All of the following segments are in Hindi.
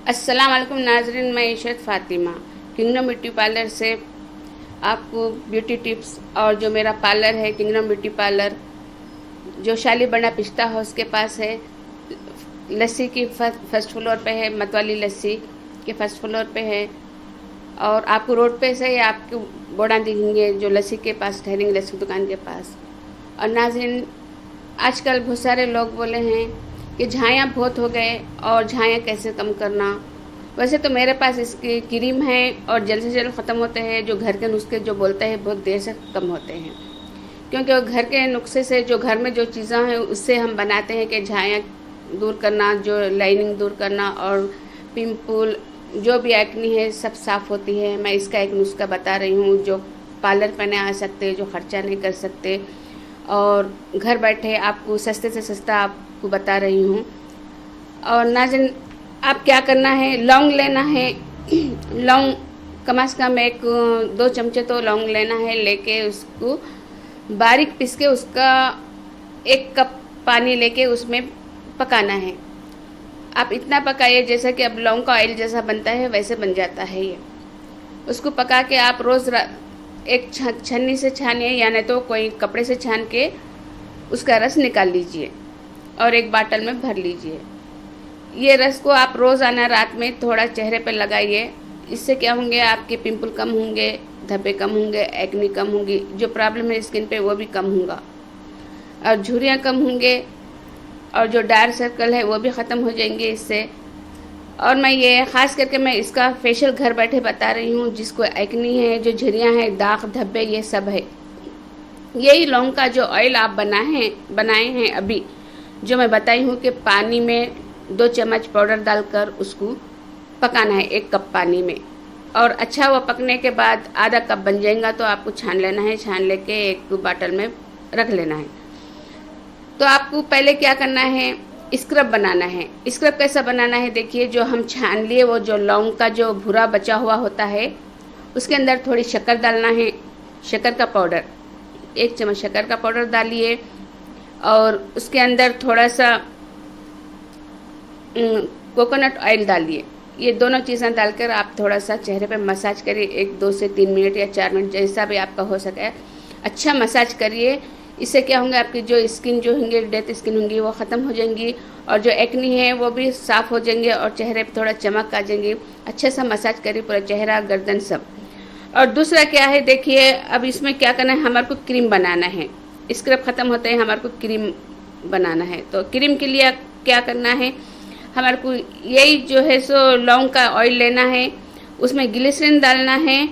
अस्सलाम वालेकुम नाजरीन, मैं Ishrat Fatima kingdom beauty parlour से आपको ब्यूटी टिप्स और जो मेरा पार्लर है किंगडम ब्यूटी पार्लर जो शालीबंडा पिस्ता हाउस के पास है, लस्सी की फर्स्ट फ्लोर पे है, मतवाली लस्सी के फर्स्ट फ्लोर पे है। और आपको रोड पे से आपको बोर्ड दिखेंगे जो लस्सी के पास ठहरेंगे, लस्सी की दुकान के पास। और नाज़रीन, आजकल बहुत सारे लोग बोले हैं कि झाइयाँ बहुत हो गए और झाइयाँ कैसे कम करना। वैसे तो मेरे पास इसकी क्रीम है और जल्द से जल्द ख़त्म होते हैं। जो घर के नुस्खे जो बोलते हैं बहुत देर से कम होते हैं, क्योंकि वो घर के नुस्खे से जो घर में जो चीज़ें हैं उससे हम बनाते हैं कि झाइयाँ दूर करना, जो लाइनिंग दूर करना और पिंपल जो भी एक्नी है सब साफ़ होती है। मैं इसका एक नुस्खा बता रही हूँ जो पार्लर पर नहीं आ सकते, जो ख़र्चा नहीं कर सकते और घर बैठे आपको सस्ते से सस्ता आपको बता रही हूँ। और नाज़रीन, आप क्या करना है, लौंग लेना है। लौंग कम से कम 1-2 चमचे तो लौंग लेना है। लेके उसको बारीक पीस के उसका 1 कप पानी लेके उसमें पकाना है। आप इतना पकाइए जैसा कि अब लौंग का ऑयल जैसा बनता है वैसे बन जाता है ये। उसको पका के आप रोज़ एक छन्नी से छानिए या नहीं तो कोई कपड़े से छान के उसका रस निकाल लीजिए और एक बाटल में भर लीजिए। ये रस को आप रोज़ाना रात में थोड़ा चेहरे पर लगाइए। इससे क्या होंगे, आपके पिंपल कम होंगे, धब्बे कम होंगे, एक्नी कम होंगी, जो प्रॉब्लम है स्किन पे वो भी कम होगा और झुर्रियाँ कम होंगे और जो डार्क सर्कल है वो भी ख़त्म हो जाएंगे इससे। और मैं ये ख़ास करके मैं इसका फेशियल घर बैठे बता रही हूँ। जिसको एक्नी है, जो झुर्रियाँ हैं, दाग धब्बे, ये सब है, यही लौंग का जो ऑयल आप बनाए हैं अभी जो मैं बताई हूँ कि पानी में 2 चम्मच पाउडर डालकर उसको पकाना है 1 कप पानी में। और अच्छा वो पकने के बाद आधा कप बन जाएगा तो आपको छान लेना है। छान लेके एक बाटल में रख लेना है। तो आपको पहले क्या करना है, स्क्रब बनाना है। स्क्रब कैसा बनाना है देखिए, जो हम छान लिए वो जो लौंग का जो भूरा बचा हुआ होता है उसके अंदर थोड़ी शक्कर डालना है। शक्कर का पाउडर 1 चम्मच शक्कर का पाउडर डालिए और उसके अंदर थोड़ा सा कोकोनट ऑयल डालिए। ये दोनों चीज़ें डालकर आप थोड़ा सा चेहरे पे मसाज करिए। 1-2 से 3 मिनट या 4 मिनट जैसा भी आपका हो सके अच्छा मसाज करिए। इससे क्या होंगे, आपकी जो स्किन जो होंगी, डेड स्किन होंगी, वो ख़त्म हो जाएंगी और जो एक्नी है वो भी साफ़ हो जाएंगे और चेहरे पे थोड़ा चमक आ जाएंगी। अच्छे से मसाज करिए पूरा चेहरा, गर्दन सब। और दूसरा क्या है देखिए, अब इसमें क्या करना है, हमारे को क्रीम बनाना है। स्क्रब ख़त्म होते हैं, हमारे को क्रीम बनाना है। तो क्रीम के लिए क्या करना है, हमारे को यही जो है सो लौंग का ऑयल लेना है, उसमें ग्लिसरीन डालना है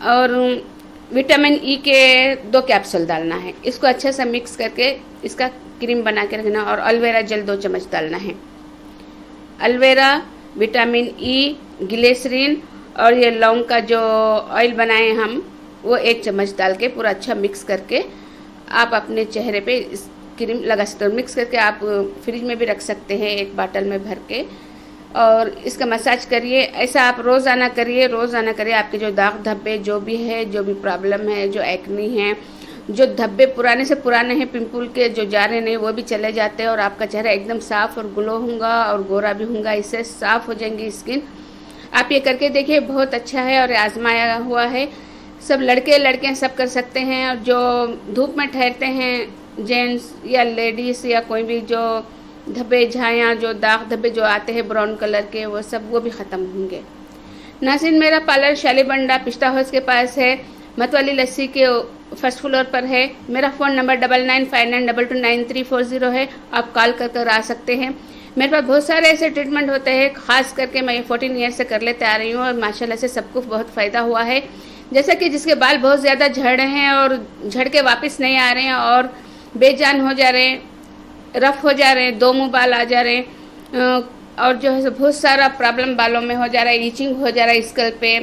और विटामिन ई के 2 कैप्सूल डालना है। इसको अच्छे से मिक्स करके इसका क्रीम बना के रखना और एलोवेरा जेल 2 चम्मच डालना है। एलोवेरा, विटामिन ई, ग्लिसरीन और ये लौंग का जो ऑयल बनाए हम वो 1 चम्मच डाल के पूरा अच्छा मिक्स करके आप अपने चेहरे पे इस क्रीम लगा सकते हो। मिक्स करके आप फ्रिज में भी रख सकते हैं 1 बाटल में भर के और इसका मसाज करिए। ऐसा आप रोज़ाना करिए, रोज़ाना करिए। आपके जो दाग धब्बे जो भी है, जो भी प्रॉब्लम है, जो एक्नी है, जो धब्बे पुराने से पुराने हैं, पिंपल के जो जा रहे नहीं वो भी चले जाते हैं और आपका चेहरा एकदम साफ़ और ग्लो होगा और गोरा भी होगा। इससे साफ़ हो जाएंगी स्किन। आप ये करके देखिए, बहुत अच्छा है और आजमाया हुआ है। सब लड़के लड़कियाँ सब कर सकते हैं। और जो धूप में ठहरते हैं जेंट्स या लेडीज़ या कोई भी, जो धब्बे झाइयाँ, जो दाग धब्बे जो आते हैं ब्राउन कलर के, वो सब वो भी ख़त्म होंगे। नाज़रीन, मेरा पार्लर शालीबंडा पिस्ता हाउस के पास है, मतवाली लस्सी के फर्स्ट फ्लोर पर है। मेरा फ़ोन नंबर 9959229340 है। आप कॉल कर आ सकते हैं। मेरे पास बहुत सारे ऐसे ट्रीटमेंट होते हैं, ख़ास करके मैं 14 ईयर से कर लेते आ रही हूँ और माशाल्लाह से सबको बहुत फ़ायदा हुआ है। जैसे कि जिसके बाल बहुत ज़्यादा झड़ रहे हैं और झड़ के वापस नहीं आ रहे हैं और बेजान हो जा रहे हैं, रफ़ हो जा रहे हैं, 2 मुँह बाल आ जा रहे हैं और जो है बहुत सारा प्रॉब्लम बालों में हो जा रहा है, ईचिंग हो जा रहा है स्कैल्प पे।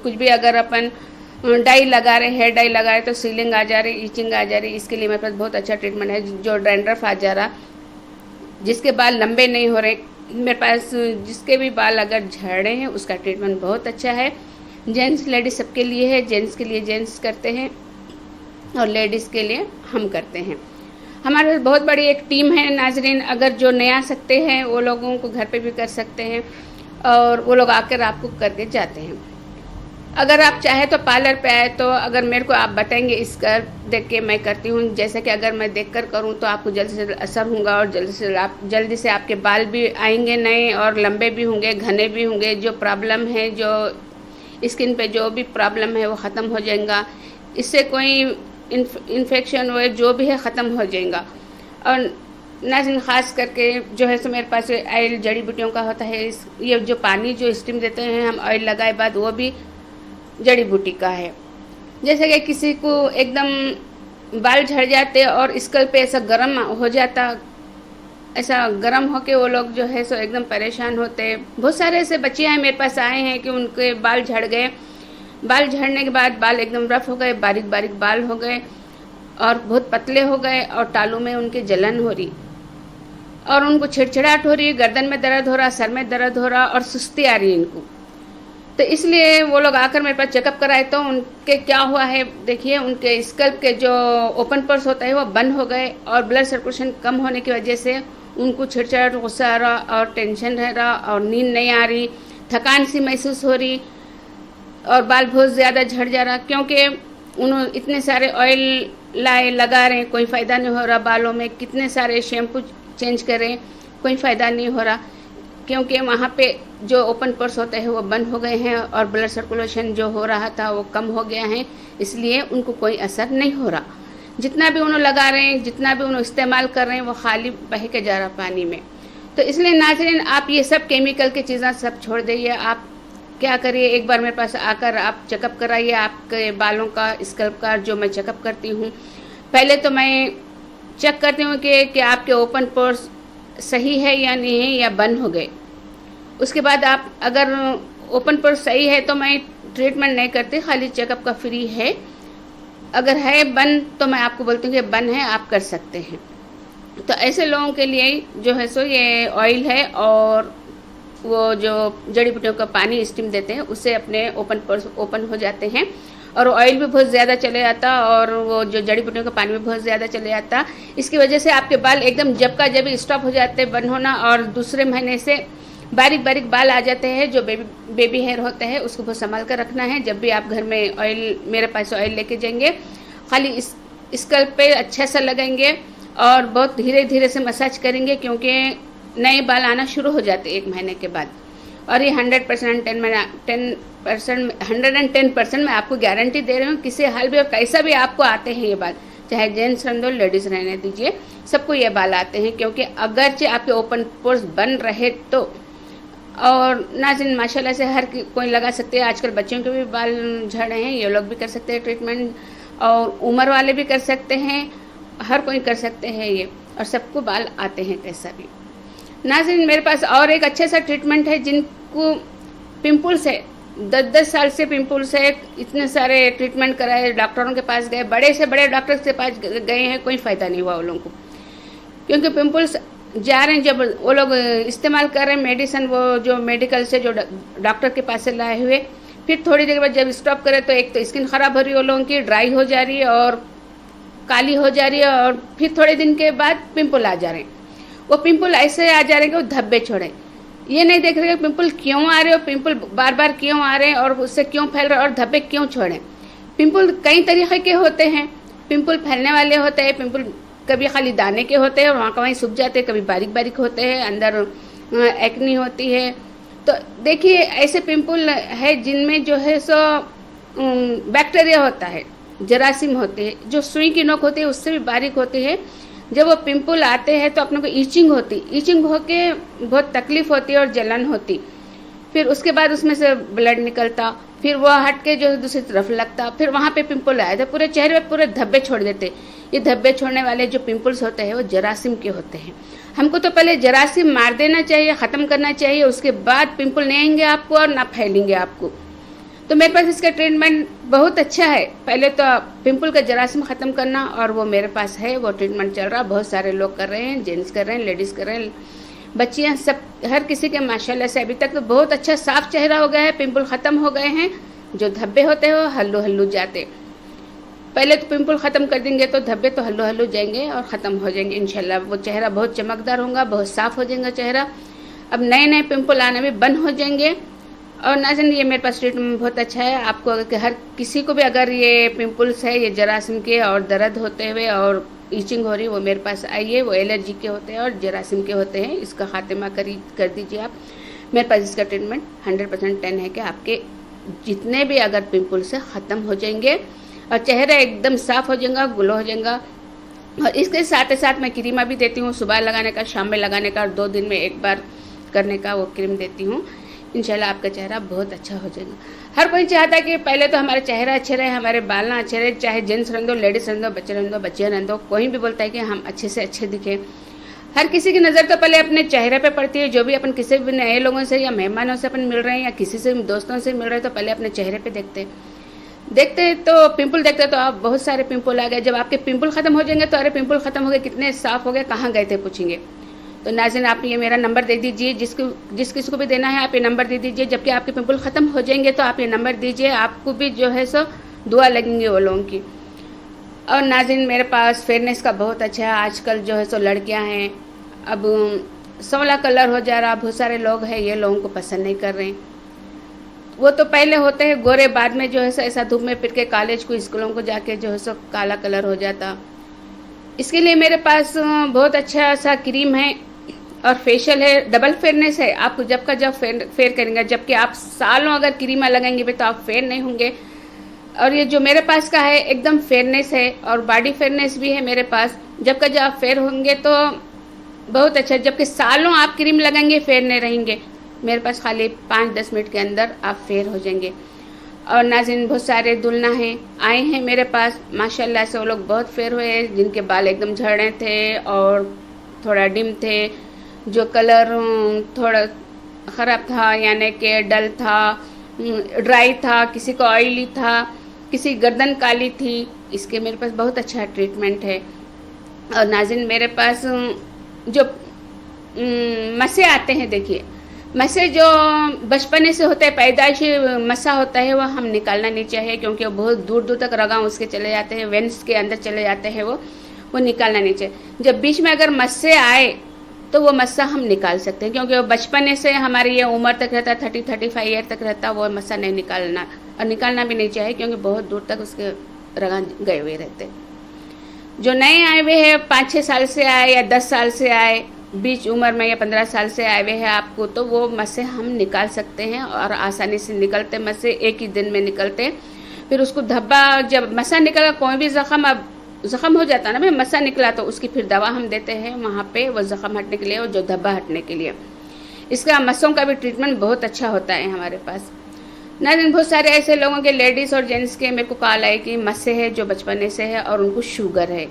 कुछ भी अगर अपन डाई लगा रहे, हेयर डाई लगा रहे तो सीलिंग आ जा रही, ईचिंग आ जा रही। इसके लिए मेरे पास बहुत अच्छा ट्रीटमेंट है। जो डैंड्रफ आ जा रहा, जिसके बाल लंबे नहीं हो रहे, मेरे पास जिसके भी बाल अगर झड़ रहे हैं उसका ट्रीटमेंट बहुत अच्छा है। जेंट्स लेडीज़ सबके लिए है। जेंट्स के लिए जेंट्स करते हैं और लेडीज़ के लिए हम करते हैं। हमारे बहुत बड़ी एक टीम है नाजरीन। अगर जो नया सकते हैं वो लोगों को घर पे भी कर सकते हैं। और वो लोग आकर आपको करके जाते हैं। अगर आप चाहे तो पार्लर पे आए तो अगर मेरे को आप बताएंगे इसका देख के मैं करती हूँ, जैसे कि अगर मैं देख कर करूँ तो आपको जल्दी से असर होगा और जल्दी से आपके बाल भी आएंगे नए और लंबे भी होंगे, घने भी होंगे। जो प्रॉब्लम है, जो स्किन पे जो भी प्रॉब्लम है वो ख़त्म हो जाएगा। इससे कोई इन्फेक्शन हुए जो भी है ख़त्म हो जाएगा। और नाज़रीन, ख़ास करके जो है सो मेरे पास ऑयल जड़ी बूटियों का होता है। ये जो पानी जो स्टीम देते हैं हम ऑयल लगाए बाद, वो भी जड़ी बूटी का है। जैसे कि किसी को एकदम बाल झड़ जाते और स्कल पे ऐसा गर्म हो जाता, ऐसा गर्म होके वो लोग जो है सो एकदम परेशान होते। बहुत सारे ऐसे बच्चे हैं मेरे पास आए हैं कि उनके बाल झड़ गए। बाल झड़ने के बाद बाल एकदम रफ हो गए, बारीक बारीक बाल हो गए और बहुत पतले हो गए और टालू में उनके जलन हो रही और उनको छिड़छिड़ाहट हो रही, गर्दन में दर्द हो रहा, सर में दर्द हो रहा और सुस्ती आ रही इनको। तो इसलिए वो लोग आकर मेरे पास चेकअप कराए तो उनके क्या हुआ है, देखिए उनके स्कल्प के जो ओपन पोर्स होता है वो बंद हो गए और ब्लड सर्कुलेशन कम होने की वजह से उनको छिड़छिड़ाहट, गुस्सा आ रहा और टेंशन रह रहा और नींद नहीं आ रही, थकान सी महसूस हो रही और बाल बहुत ज़्यादा झड़ जा रहा। क्योंकि उन्होंने इतने सारे ऑयल लाए लगा रहे हैं, कोई फ़ायदा नहीं हो रहा बालों में। कितने सारे शैम्पू चेंज करें, कोई फ़ायदा नहीं हो रहा, क्योंकि वहाँ पे जो ओपन पोर्स होते हैं वो बंद हो गए हैं और ब्लड सर्कुलेशन जो हो रहा था वो कम हो गया है। इसलिए उनको कोई असर नहीं हो रहा। जितना भी उन्होंने लगा रहे हैं, जितना भी उन्होंने इस्तेमाल कर रहे हैं, वो खाली बह के जा रहा पानी में। तो इसलिए नाज़रीन, आप ये सब केमिकल की चीज़ें सब छोड़ दीजिए। आप क्या करिए, एक बार मेरे पास आकर आप चेकअप कराइए आपके बालों का, स्कल्प का, जो मैं चेकअप करती हूँ। पहले तो मैं चेक करती हूँ कि आपके ओपन पोर्स सही है या नहीं है या बंद हो गए। उसके बाद आप अगर ओपन पोर्स सही है तो मैं ट्रीटमेंट नहीं करती, खाली चेकअप का फ्री है। अगर है बंद तो मैं आपको बोलती हूँ कि बंद है, आप कर सकते हैं। तो ऐसे लोगों के लिए जो है सो ये ऑयल है और वो जो जड़ी बूटियों का पानी स्टीम देते हैं उससे अपने ओपन पोर्स ओपन हो जाते हैं और ऑयल भी बहुत ज़्यादा चले जाता और वो जो जड़ी बूटियों का पानी भी बहुत ज़्यादा चले जाता। इसकी वजह से आपके बाल एकदम जब का जब स्टॉप हो जाते हैं बंद होना और दूसरे महीने से बारीक बारीक बाल आ जाते हैं। जो बेबी हेयर होते हैं उसको बहुत संभाल कर रखना है। जब भी आप घर में ऑयल, मेरे पास ऑयल लेके जाएंगे, खाली स्कल्प पे अच्छा सा लगाएंगे और बहुत धीरे धीरे से मसाज करेंगे, क्योंकि नए बाल आना शुरू हो जाते 1 महीने के बाद। और ये 110% मैं आपको गारंटी दे रही हूँ। किसी हाल भी और कैसा भी आपको आते हैं ये बाल, चाहे जेंट्स रहने दो, लेडीज़ रहने दीजिए, सबको ये बाल आते हैं। क्योंकि अगरचे आपके ओपन पोर्स बंद रहे तो, और नाज़रीन माशाल्लाह से हर कोई लगा सकते हैं। आजकल बच्चों के भी बाल झड़ रहे हैं, ये लोग भी कर सकते हैं ट्रीटमेंट, और उम्र वाले भी कर सकते हैं, हर कोई कर सकते हैं ये, और सबको बाल आते हैं कैसा भी। नाज़रीन, मेरे पास और एक अच्छा सा ट्रीटमेंट है। जिनको पिंपल्स है, 10-10 साल से पिंपल्स है, इतने सारे ट्रीटमेंट कराए, डॉक्टरों के पास गए, बड़े से बड़े डॉक्टर के पास गए हैं, कोई फ़ायदा नहीं हुआ उन लोगों को। क्योंकि पिंपल्स जा रहे हैं, जब वो लोग इस्तेमाल कर रहे हैं मेडिसिन, वो जो मेडिकल से जो डॉक्टर के पास से लाए हुए, फिर थोड़ी देर बाद जब स्टॉप करें तो एक तो स्किन ख़राब हो रही है उन लोगों की, ड्राई हो जा रही है और काली हो जा रही है, और फिर थोड़े दिन के बाद पिंपल आ जा रहे हैं। वो पिंपल ऐसे आ जा रहे हैं कि वो धब्बे छोड़े, ये नहीं देख रहे पिंपल क्यों आ रहे हो, पिंपल बार बार क्यों आ रहे हैं और उससे क्यों फैल रहे हैं और धब्बे क्यों छोड़े। पिंपल कई तरीके के होते हैं, पिंपल फैलने वाले होते हैं, पिंपल कभी खाली दाने के होते हैं और वहाँ का वहीं सूख जाते हैं, कभी बारीक बारीक होते हैं, अंदर एक्नी होती है। तो देखिए ऐसे पिंपल है जिनमें जो है सो बैक्टीरिया होता है, जरासीम होते हैं, जो सुई की नोक होती है उससे भी बारीक होती है। जब वो पिंपल आते हैं तो अपने को ईचिंग होती, ईचिंग होके बहुत तकलीफ़ होती है और जलन होती। फिर उसके बाद उसमें से ब्लड निकलता, फिर वो हट के जो दूसरी तरफ लगता, फिर वहाँ पे पिंपल आया था, पूरे चेहरे पे पूरे धब्बे छोड़ देते। ये धब्बे छोड़ने वाले जो पिंपल्स होते हैं वो जरासीम के होते हैं। हमको तो पहले जरासीम मार देना चाहिए, ख़त्म करना चाहिए, उसके बाद पिंपल नहीं आएंगे आपको और ना फैलेंगे आपको। तो मेरे पास इसका ट्रीटमेंट बहुत अच्छा है। पहले तो पिंपल का जरासीम ख़त्म करना, और वो मेरे पास है, वो ट्रीटमेंट चल रहा, बहुत सारे लोग कर रहे हैं, जेंट्स कर रहे हैं, लेडीज़ कर रहे हैं, बच्चियाँ, सब हर किसी के माशाल्लाह से अभी तक तो बहुत अच्छा साफ चेहरा हो गया है, पिंपल ख़त्म हो गए हैं। जो धब्बे होते हैं वो हल्लू हल्लू जाते। पहले तो पिंपल ख़त्म कर देंगे तो धब्बे तो हल्लू हल्लू जाएंगे और ख़त्म हो जाएंगे इंशाल्लाह। वो चेहरा बहुत चमकदार होगा, बहुत साफ़ हो जाएगा चेहरा। अब नए नए पिंपल आना भी बंद हो जाएंगे। और नाज़रीन, ये मेरे पास ट्रीटमेंट बहुत अच्छा है। आपको हर किसी को भी अगर ये पिंपल्स है, ये जरासीम के और दर्द होते हुए और ईचिंग हो रही, वो मेरे पास आइए। वो एलर्जी के होते हैं और जरासीम के होते हैं, इसका खात्मा कर दीजिए आप। मेरे पास इसका ट्रीटमेंट 100% 10 है कि आपके जितने भी अगर पिंपल्स है ख़त्म हो जाएंगे और चेहरा एकदम साफ़ हो जाएगा, ग्लो हो जाएगा। और इसके साथ ही साथ मैं क्रीमा भी देती हूँ, सुबह लगाने का, शाम में लगाने का और 2 दिन में एक बार करने का वो क्रीम देती हूँ। इंशाल्लाह आपका चेहरा बहुत अच्छा हो जाएगा। हर कोई चाहता है कि पहले तो हमारा चेहरा अच्छे रहे, हमारे बाल ना अच्छे रहे, चाहे जेंट्स रहने दो, लेडीज रहने दो, बच्चे रहने दो, बच्चियाँ रहने दो, कोई भी बोलता है कि हम अच्छे से अच्छे दिखें। हर किसी की नज़र तो पहले अपने चेहरे पे पड़ती है। जो भी अपन किसी भी नए लोगों से या मेहमानों से अपन मिल रहे हैं या किसी से दोस्तों से मिल रहे हैं, तो पहले अपने चेहरे पे देखते तो पिंपल देखते तो आप बहुत सारे पिंपल आ गए। जब आपके पिंपल ख़त्म हो जाएंगे तो अरे पिंपल ख़त्म हो गए, कितने साफ़ हो गए, कहाँ गए थे पूछेंगे। तो नाज़रीन, आप ये मेरा नंबर दे दीजिए, जिस किसी को भी देना है आप ये नंबर दे दीजिए। जबकि आपके पिंपल ख़त्म हो जाएंगे तो आप ये नंबर दीजिए, आपको भी जो है सो दुआ लगेंगे वो लोगों की। और नाज़रीन, मेरे पास फेयरनेस का बहुत अच्छा है। आजकल जो है सो लड़कियां हैं, अब 16 कलर हो जा रहा, बहुत सारे लोग हैं ये लोगों को पसंद नहीं कर रहे। वो तो पहले होते हैं गोरे, बाद में जो है सो ऐसा धूप में फिर के कॉलेज को, स्कूलों को जाके जो है सो काला कलर हो जाता। इसके लिए मेरे पास बहुत अच्छा सा क्रीम है और फेशियल है, डबल फेयरनेस है। आपको जब का जब फेयर करेंगे, जबकि आप सालों अगर क्रीमा लगाएंगे भी तो आप फेयर नहीं होंगे। और ये जो मेरे पास का है एकदम फेयरनेस है और बॉडी फेयरनेस भी है मेरे पास। जब का जब आप फेयर होंगे तो बहुत अच्छा, जबकि सालों आप क्रीम लगाएंगे फेयर नहीं रहेंगे। मेरे पास खाली 5-10 मिनट के अंदर आप फेयर हो जाएंगे। और नाज़रीन, बहुत सारे दुल्हन हैं आए हैं मेरे पास, माशाल्लाह से वो लोग बहुत फेयर हुए, जिनके बाल एकदम झड़े थे और थोड़ा डिम थे, जो कलर थोड़ा ख़राब था, यानी कि डल था, ड्राई था, किसी को ऑयली था, किसी गर्दन काली थी। इसके मेरे पास बहुत अच्छा ट्रीटमेंट है। और नाज़रीन, मेरे पास जो मसे आते हैं, देखिए मसे जो बचपने से होते हैं, पैदाइशी मसा होता है, वो हम निकालना नहीं चाहिए, क्योंकि वो बहुत दूर दूर तक रगा उसके चले जाते हैं, वेंस के अंदर चले जाते हैं, वो निकालना नहीं चाहिए। जब बीच में अगर मस्से आए तो वो मस्सा हम निकाल सकते हैं, क्योंकि वो बचपने से हमारी ये उम्र तक रहता, 30-35 ईयर तक रहता, वो मस्सा नहीं निकालना, और निकालना भी नहीं चाहिए, क्योंकि बहुत दूर तक उसके रगा गए हुए रहते। जो नए आए हुए हैं, 5-6 साल से आए या 10 साल से आए, बीच उम्र में या 15 साल से आए हुए हैं आपको, तो वो मस्से हम निकाल सकते हैं और आसानी से निकलते मस्से, एक ही दिन में निकलते। फिर उसको धब्बा, जब मस्सा निकला, कोई भी ज़ख़म हो जाता ना भाई, मस्सा निकला, तो उसकी फिर दवा हम देते हैं वहाँ पे, वो ज़ख़म हटने के लिए और जो धब्बा हटने के लिए। इसका मस्सों का भी ट्रीटमेंट बहुत अच्छा होता है हमारे पास। नाज़रीन, बहुत सारे ऐसे लोगों के, लेडीज़ और जेंट्स के, मेरे को कॉल आए कि मस्से है जो बचपने से है और उनको शुगर है।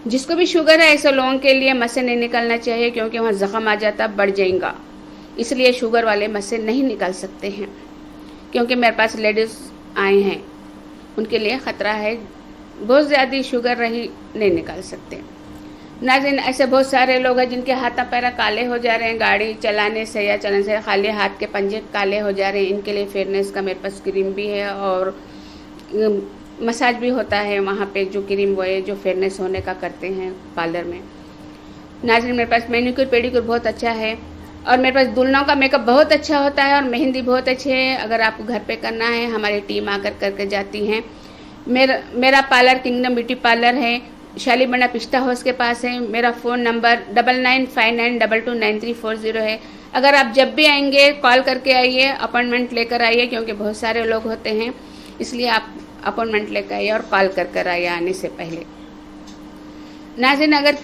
जिसको भी शुगर है, ऐसे लोगों के लिए मस्से नहीं निकालना चाहिए, क्योंकि वहाँ ज़ख़म आ जाता, बढ़ जाएगा। इसलिए शुगर वाले मस्से नहीं निकाल सकते हैं, क्योंकि मेरे पास लेडीज़ आए हैं, उनके लिए ख़तरा है, बहुत ज़्यादा शुगर रही नहीं निकाल सकते। नाज़रीन, ऐसे बहुत सारे लोग हैं जिनके हाथ पैर काले हो जा रहे हैं, गाड़ी चलाने से या चलने से, खाली हाथ के पंजे काले हो जा रहे हैं। इनके लिए फेयरनेस का मेरे पास क्रीम भी है और मसाज भी होता है वहाँ पे, जो क्रीम वो है जो फेयरनेस होने का करते हैं पार्लर में। नाज़रीन, मेरे पास मैनिक्योर पेडिक्योर बहुत अच्छा है और मेरे पास दुल्हनों का मेकअप बहुत अच्छा होता है और मेहंदी बहुत अच्छी है। अगर आपको घर पे करना है, हमारी टीम आकर करके जाती हैं। मेरा पार्लर किंगडम ब्यूटी पार्लर है, शालीबंडा पिस्ता हाउस के पास है। मेरा फ़ोन नंबर 9959229340 है। अगर आप जब भी आएंगे कॉल करके आइए, अपॉइंटमेंट लेकर आइए, क्योंकि बहुत सारे लोग होते हैं, इसलिए आप अपॉइंटमेंट लेकर आइए और कॉल कर आइए आने से पहले। नाज़रीन, अगर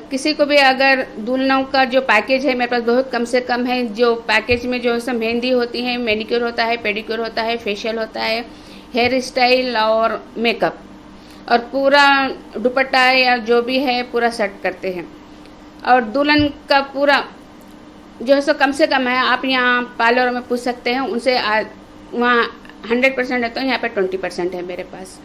किसी को भी अगर दुल्हनों का जो पैकेज है मेरे पास बहुत कम से कम है, जो पैकेज में जो सब मेहंदी होती है, मैनिक्योर होता है, पेडिक्योर होता है, फेशियल होता है, हेयर स्टाइल और मेकअप, और पूरा दुपट्टा या जो भी है पूरा सेट करते हैं। और दुल्हन का पूरा जो है सो कम से कम है, आप यहाँ पार्लर में पूछ सकते हैं उनसे, वहाँ 100% है, तो यहाँ पे 20% है मेरे पास,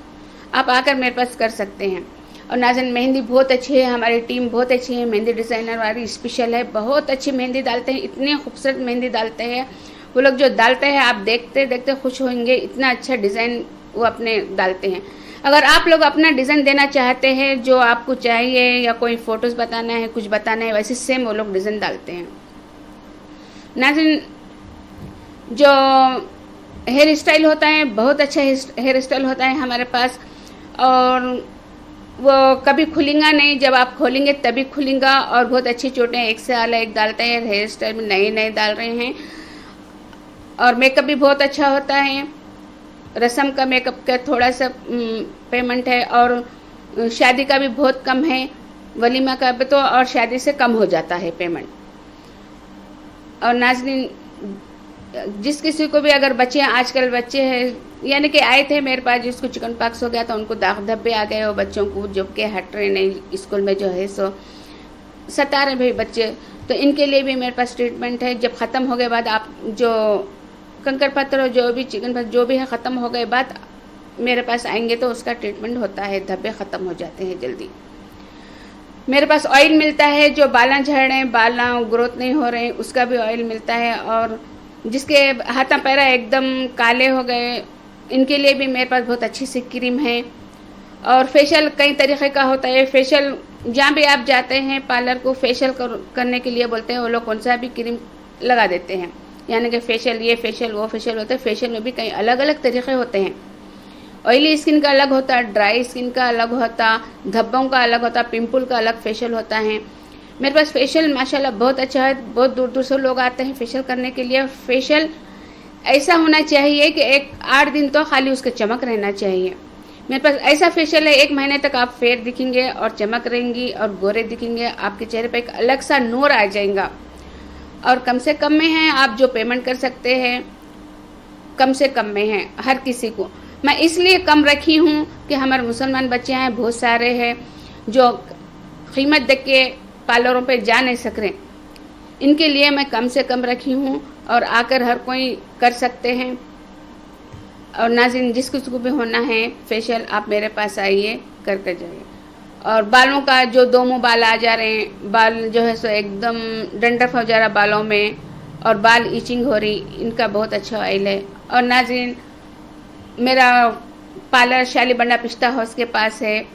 आप आकर मेरे पास कर सकते हैं। और नाज़रीन, मेहंदी बहुत अच्छी है, हमारी टीम बहुत अच्छी है, मेहंदी डिज़ाइनर वाली स्पेशल है, बहुत अच्छी मेहंदी डालते हैं, इतने खूबसूरत मेहंदी डालते हैं वो लोग, जो डालते हैं आप देखते देखते खुश होंगे, इतना अच्छा डिज़ाइन वो अपने डालते हैं। अगर आप लोग अपना डिज़ाइन देना चाहते हैं, जो आपको चाहिए, या कोई फ़ोटोज़ बताना है, कुछ बताना है, वैसे सेम वो लोग डिज़ाइन डालते हैं। नाज़रीन, जो हेयर स्टाइल होता है बहुत अच्छा हेयर स्टाइल होता है हमारे पास, और वो कभी खुलेगा नहीं, जब आप खोलेंगे तभी खुलेगा। और बहुत अच्छी चोटें एक से आला एक डालते हैं, हेयर स्टाइल में नए नए डाल रहे हैं। और मेकअप भी बहुत अच्छा होता है, रस्म का मेकअप का थोड़ा सा पेमेंट है, और शादी का भी बहुत कम है, वलीमा का भी तो और शादी से कम हो जाता है पेमेंट। और नाज़रीन, जिस किसी को भी अगर बच्चे, आजकल बच्चे हैं यानी कि आए थे मेरे पास जिसको चिकन पॉक्स हो गया था, उनको दाग धब्बे आ गए, और बच्चों को जो के हट रहे नहीं स्कूल में जो है सो सता रहे भाई बच्चे, तो इनके लिए भी मेरे पास ट्रीटमेंट है। जब ख़त्म हो गए बाद आप जो कंकर पत्थर और जो भी चिकन पत्थर जो भी है ख़त्म हो गए बाद मेरे पास आएंगे तो उसका ट्रीटमेंट होता है, धब्बे ख़त्म हो जाते हैं जल्दी। मेरे पास ऑयल मिलता है, जो बाला झड़ रहे हैं, बाला ग्रोथ नहीं हो रहे हैं, उसका भी ऑयल मिलता है। और जिसके हाथ पैर एकदम काले हो गए, इनके लिए भी मेरे पास बहुत अच्छी सी क्रीम है। और फेशियल कई तरीके का होता है। फेशियल जहाँ भी आप जाते हैं पार्लर को फेशियल करने के लिए बोलते हैं, वो लोग कौन सा भी क्रीम लगा देते हैं, यानी कि फेशियल ये फेशियल वो फेशियल होता है। फेशियल में भी कई अलग अलग तरीके होते हैं। ऑयली स्किन का अलग होता, ड्राई स्किन का अलग होता, धब्बों का अलग होता, पिंपल का अलग फेशियल होता है। मेरे पास फेशियल माशाल्लाह बहुत अच्छा है, बहुत दूर दूर से लोग आते हैं फेशियल करने के लिए। फेशियल ऐसा होना चाहिए कि 8 दिन तो खाली उसका चमक रहना चाहिए। मेरे पास ऐसा फेशियल है 1 महीने तक आप फेयर दिखेंगे और चमक रहेंगी और गोरे दिखेंगे, आपके चेहरे पे एक अलग सा नूर आ जाएगा। और कम से कम में है, आप जो पेमेंट कर सकते हैं कम से कम में है हर किसी को। मैं इसलिए कम रखी हूँ कि हमारे मुसलमान बच्चे हैं बहुत सारे हैं जो कीमत देख के पार्लरों पे जा नहीं सक रहे, इनके लिए मैं कम से कम रखी हूँ और आकर हर कोई कर सकते हैं। और नाज़रीन, जिस किसी को भी होना है फेशियल आप मेरे पास आइए करके जाइए। और बालों का जो 2 मुँह बाल आ जा रहे हैं, बाल जो है सो एकदम डंडफ हो जा रहा बालों में और बाल ईचिंग हो रही, इनका बहुत अच्छा ऑयल है। और नाज़रीन, मेरा पार्लर शाली बंडा पिस्ता हाउस के पास है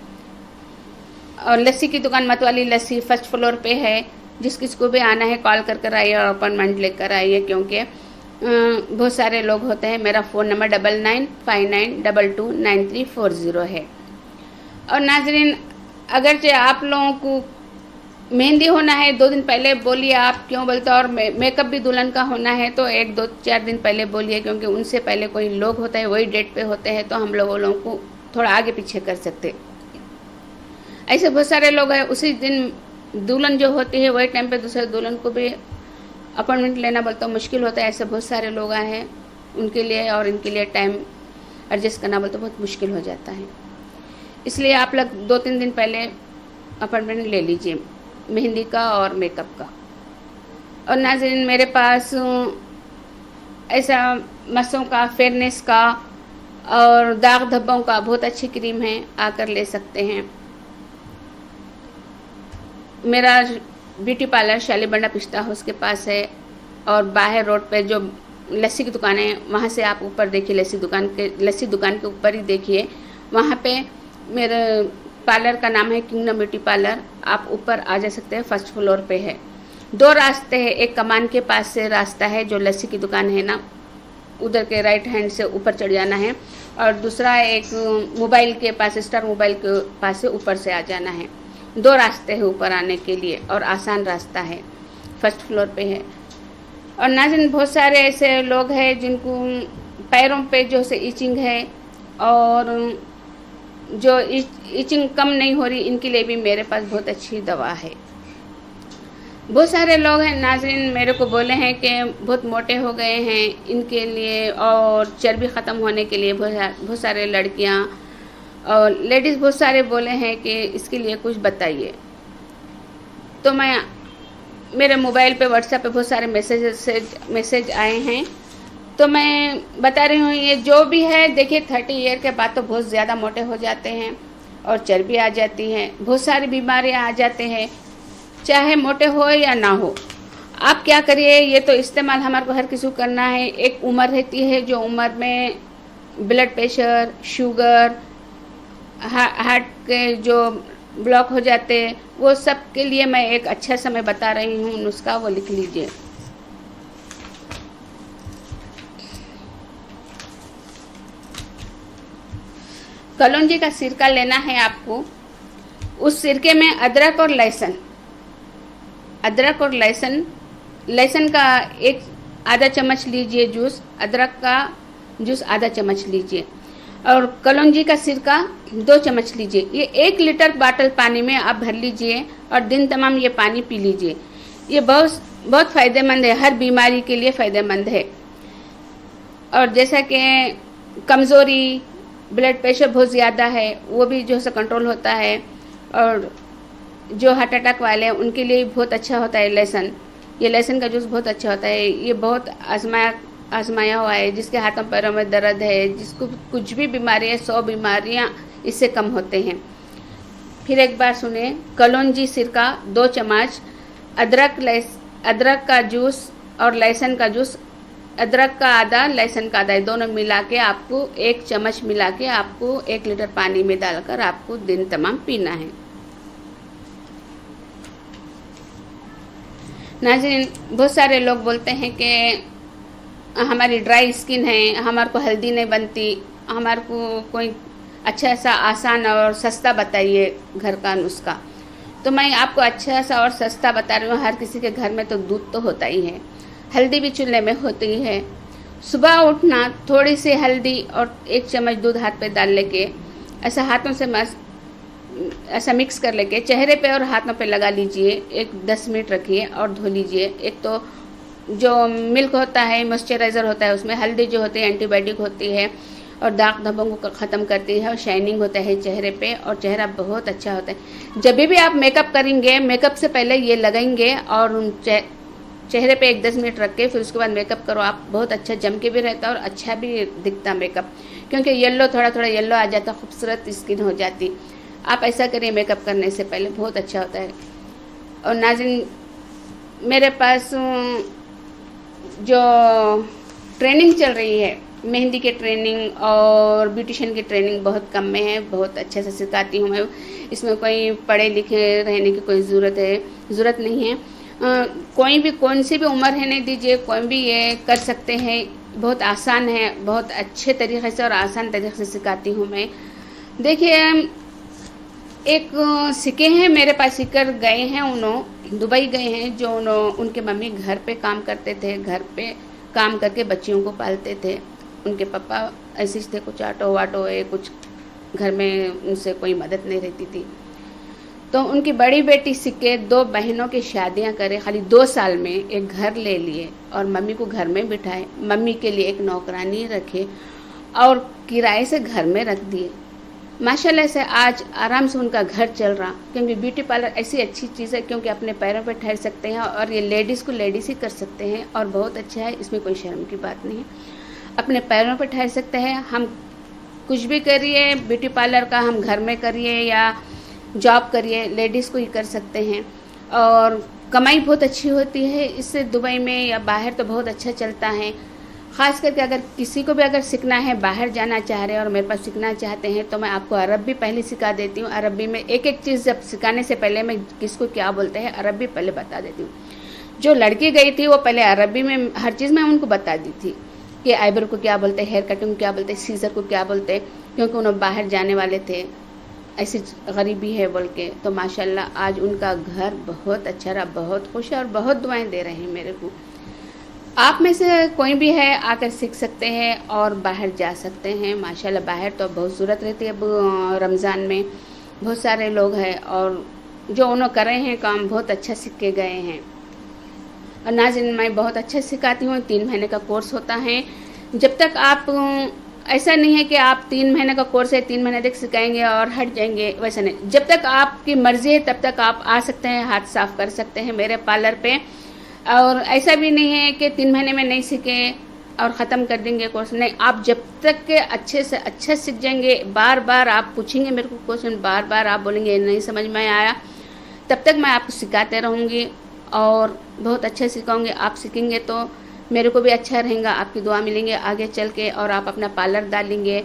और लस्सी की दुकान मतवाली लस्सी 1st फ्लोर पे है। जिस किसी को भी आना है कॉल कर कर आइए और अपॉइंटमेंट लेकर आइए, क्योंकि बहुत सारे लोग होते हैं। मेरा फ़ोन नंबर 9959229340 है। और नाज़रीन, अगर जो आप लोगों को मेहंदी होना है 2 दिन पहले बोलिए, आप क्यों बोलते हो, और मेकअप भी दुल्हन का होना है तो 1-2-4 दिन पहले बोलिए, क्योंकि उनसे पहले कोई लोग होता है वही डेट पे होते हैं, तो हम लोगों को थोड़ा आगे पीछे कर सकते। ऐसे बहुत सारे लोग हैं, उसी दिन दुल्हन जो होती है वही टाइम पे दूसरे दुल्हन को भी अपॉइंटमेंट लेना बोलता मुश्किल होता है। ऐसे बहुत सारे लोग आए हैं, उनके लिए और इनके लिए टाइम एडजस्ट करना बोलते बहुत मुश्किल हो जाता है। इसलिए आप लोग 2-3 दिन पहले अपॉइंटमेंट ले लीजिए मेहंदी का और मेकअप का। और नाज़रीन, मेरे पास ऐसा मसों का, फेयरनेस का और दाग धब्बों का बहुत अच्छी क्रीम है, आकर ले सकते हैं। मेरा ब्यूटी पार्लर शाली बंडा पिस्ता हाउस के पास है और बाहर रोड पे जो लस्सी की दुकान है वहाँ से आप ऊपर देखिए, लस्सी दुकान के ऊपर ही देखिए, वहाँ पे मेरे पार्लर का नाम है किंगडम ब्यूटी पार्लर। आप ऊपर आ जा सकते हैं, 1st फ्लोर पे है। 2 रास्ते हैं, एक कमान के पास से रास्ता है जो लस्सी की दुकान है ना, उधर के राइट हैंड से ऊपर चढ़ जाना है, और दूसरा एक मोबाइल के पास, स्टार मोबाइल के पास से ऊपर से आ जाना है। 2 रास्ते हैं ऊपर आने के लिए और आसान रास्ता है, 1st फ्लोर पे है। और नाज़रीन, बहुत सारे ऐसे लोग हैं जिनको पैरों पे जो से ईचिंग है और जो ईचिंग कम नहीं हो रही, इनके लिए भी मेरे पास बहुत अच्छी दवा है। बहुत सारे लोग हैं नाज़रीन मेरे को बोले हैं कि बहुत मोटे हो गए हैं, इनके लिए और चर्बी ख़त्म होने के लिए बहुत सारे लड़कियां और लेडीज़ बहुत सारे बोले हैं कि इसके लिए कुछ बताइए। तो मैं मेरे मोबाइल पे व्हाट्सएप पे बहुत सारे मैसेज आए हैं, तो मैं बता रही हूँ ये जो भी है। देखिए 30 ईयर के बाद तो बहुत ज़्यादा मोटे हो जाते हैं और चर्बी आ जाती है, बहुत सारी बीमारियाँ आ जाते हैं, चाहे मोटे हो या ना हो। आप क्या करिए, ये तो इस्तेमाल हमारे को हर किसी को करना है। एक उम्र रहती है, जो उम्र में ब्लड प्रेशर, शुगर, हार्ट के जो ब्लॉक हो जाते हैं, वो सब के लिए मैं एक अच्छा समय बता रही हूँ नुस्खा, वो लिख लीजिए। कलौंजी का सिरका लेना है आपको। उस सिरके में अदरक और लहसुन का एक आधा चम्मच लीजिए जूस, अदरक का जूस आधा चम्मच लीजिए, और कलौंजी का सिरका 2 चम्मच लीजिए। ये 1 लीटर बाटल पानी में आप भर लीजिए और दिन तमाम ये पानी पी लीजिए। ये बहुत फ़ायदेमंद है, हर बीमारी के लिए फ़ायदेमंद है। और जैसा कि कमज़ोरी, ब्लड प्रेशर बहुत ज़्यादा है, वो भी जो है कंट्रोल होता है। और जो हार्ट अटैक वाले हैं उनके लिए बहुत अच्छा होता है लहसुन। ये लहसुन का जूस बहुत अच्छा होता है। ये बहुत आजमाया हुआ है। जिसके हाथों पैरों में दर्द है, जिसको कुछ भी बीमारी है, 100 बीमारियां इससे कम होते हैं। फिर एक बार सुने, कलौंजी सिरका 2 चम्मच, अदरक का जूस और लहसुन का जूस, अदरक का आधा, लहसुन का आधा, दोनों मिला के आपको 1 चम्मच मिला के आपको 1 लीटर पानी में डालकर आपको दिन तमाम पीना है। नाज़रीन, बहुत सारे लोग बोलते हैं कि हमारी ड्राई स्किन है, हमारे को हल्दी नहीं बनती, हमारे को कोई अच्छा सा आसान और सस्ता बताइए घर का नुस्खा। तो मैं आपको अच्छा सा और सस्ता बता रही हूँ। हर किसी के घर में तो दूध तो होता ही है, हल्दी भी चूल्हे में होती है। सुबह उठना, थोड़ी सी हल्दी और 1 चम्मच दूध हाथ पे डाल लेके ऐसा हाथों से ऐसा मिक्स कर लेके चेहरे पे और हाथों पे लगा लीजिए। 10 मिनट रखिए और धो लीजिए। एक तो जो मिल्क होता है, मॉइस्चराइज़र होता है, उसमें हल्दी जो होती है एंटीबायोटिक होती है और दाग धब्बों को ख़त्म करती है और शाइनिंग होता है चेहरे पे और चेहरा बहुत अच्छा होता है। जब भी आप मेकअप करेंगे, मेकअप से पहले ये लगाएंगे और चेहरे पे 10 मिनट रख के फिर उसके बाद मेकअप करो। आप बहुत अच्छा जम के भी रहता और अच्छा भी दिखता मेकअप, क्योंकि येलो थोड़ा येलो आ जाता, खूबसूरत स्किन हो जाती। आप ऐसा करिए मेकअप करने से पहले, बहुत अच्छा होता है। और नाज़रीन, मेरे पास जो ट्रेनिंग चल रही है, मेहंदी की ट्रेनिंग और ब्यूटिशियन की ट्रेनिंग बहुत कम में है, बहुत अच्छे से सिखाती हूँ मैं। इसमें कोई पढ़े लिखे रहने की कोई ज़रूरत नहीं है। कौन सी भी उम्र रहने दीजिए, कोई भी ये कर सकते हैं। बहुत आसान है, बहुत अच्छे तरीके से और आसान तरीके से सिखाती हूँ मैं। देखिए, एक सीखे हैं मेरे पास, सीकर गए हैं, उन्होंने दुबई गए हैं। जो उनके मम्मी घर पे काम करते थे, घर पे काम करके बच्चियों को पालते थे। उनके पापा ऐसे थे, कुछ ऑटो वाटो है, कुछ घर में उनसे कोई मदद नहीं रहती थी। तो उनकी बड़ी बेटी सीखे 2 बहनों की शादियां करे, खाली 2 साल में एक घर ले लिए और मम्मी को घर में बिठाए, मम्मी के लिए एक नौकरानी रखे और किराए से घर में रख दिए। माशाल्लाह से आज आराम से उनका घर चल रहा, क्योंकि ब्यूटी पार्लर ऐसी अच्छी चीज़ है, क्योंकि अपने पैरों पर ठहर सकते हैं और ये लेडीज़ को लेडीज़ ही कर सकते हैं और बहुत अच्छा है, इसमें कोई शर्म की बात नहीं है। अपने पैरों पर ठहर सकते हैं। हम कुछ भी करिए ब्यूटी पार्लर का, हम घर में करिए या जॉब करिए, लेडीज़ को ही कर सकते हैं और कमाई बहुत अच्छी होती है इससे। दुबई में या बाहर तो बहुत अच्छा चलता है। ख़ास करके अगर किसी को भी अगर सीखना है, बाहर जाना चाह रहे हैं और मेरे पास सीखना चाहते हैं, तो मैं आपको अरब भी पहले सिखा देती हूँ। अरबी में एक चीज़ जब सिखाने से पहले मैं किसको क्या बोलते हैं अरबी पहले बता देती हूँ। जो लड़की गई थी वो पहले अरबी में हर चीज़ मैं उनको बता दी थी कि आईब्रो को क्या बोलते हैं, हेयर कटिंग को क्या बोलते हैं, सीजर को क्या बोलते हैं, क्योंकि उन्होंने बाहर जाने वाले थे, ऐसी गरीबी है बोल के। तो माशाल्लाह आज उनका घर बहुत अच्छा रहा, बहुत खुश है और बहुत दुआएं दे रहे हैं मेरे को। आप में से कोई भी है आकर सीख सकते हैं और बाहर जा सकते हैं। माशाल्लाह बाहर तो बहुत ज़रूरत रहती है। अब रमज़ान में बहुत सारे लोग हैं और जो उन्होंने कर रहे हैं काम बहुत अच्छा सीख के गए हैं। और नाज़रीन, मैं बहुत अच्छा सिखाती हूँ। 3 महीने का कोर्स होता है। जब तक आप, ऐसा नहीं है कि आप 3 महीने का कोर्स है 3 महीने तक सिखाएंगे और हट जाएंगे, वैसा नहीं। जब तक आपकी मर्ज़ी है तब तक आप आ सकते हैं, हाथ साफ कर सकते हैं मेरे पार्लर पे। और ऐसा भी नहीं है कि 3 महीने में नहीं सीखे और ख़त्म कर देंगे कोर्स, नहीं। आप जब तक के अच्छे से अच्छा सीख जाएंगे, बार बार आप पूछेंगे मेरे को क्वेश्चन, बार बार आप बोलेंगे नहीं समझ में आया, तब तक मैं आपको सिखाते रहूँगी और बहुत अच्छा सिखाऊंगी। आप सीखेंगे तो मेरे को भी अच्छा रहेगा, आपकी दुआ मिलेंगे आगे चल के और आप अपना पार्लर डालेंगे।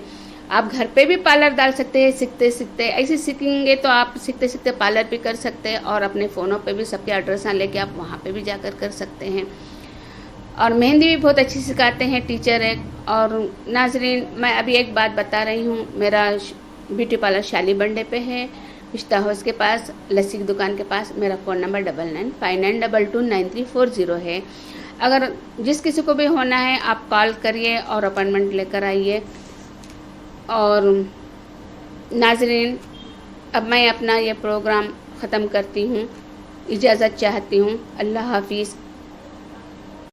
आप घर पे भी पार्लर डाल सकते हैं सीखते सीखते। ऐसे सीखेंगे तो आप सीखते सीखते पार्लर भी कर सकते हैं और अपने फ़ोनों पे भी सबके एड्रेस लेके आप वहाँ पे भी जाकर कर सकते हैं। और मेहंदी भी बहुत अच्छी सिखाते हैं टीचर है। और नाजरीन, मैं अभी एक बात बता रही हूँ, मेरा ब्यूटी पार्लर शाली बंडे पे है, पिस्ता हाउस के पास, लस्सी की दुकान के पास। मेरा फ़ोन नंबर 9959229340 है। अगर जिस किसी को भी होना है आप कॉल करिए और अपॉइंटमेंट लेकर आइए। और नाज़रीन, अब मैं अपना ये प्रोग्राम ख़त्म करती हूँ, इजाज़त चाहती हूँ। अल्लाह हाफिज़।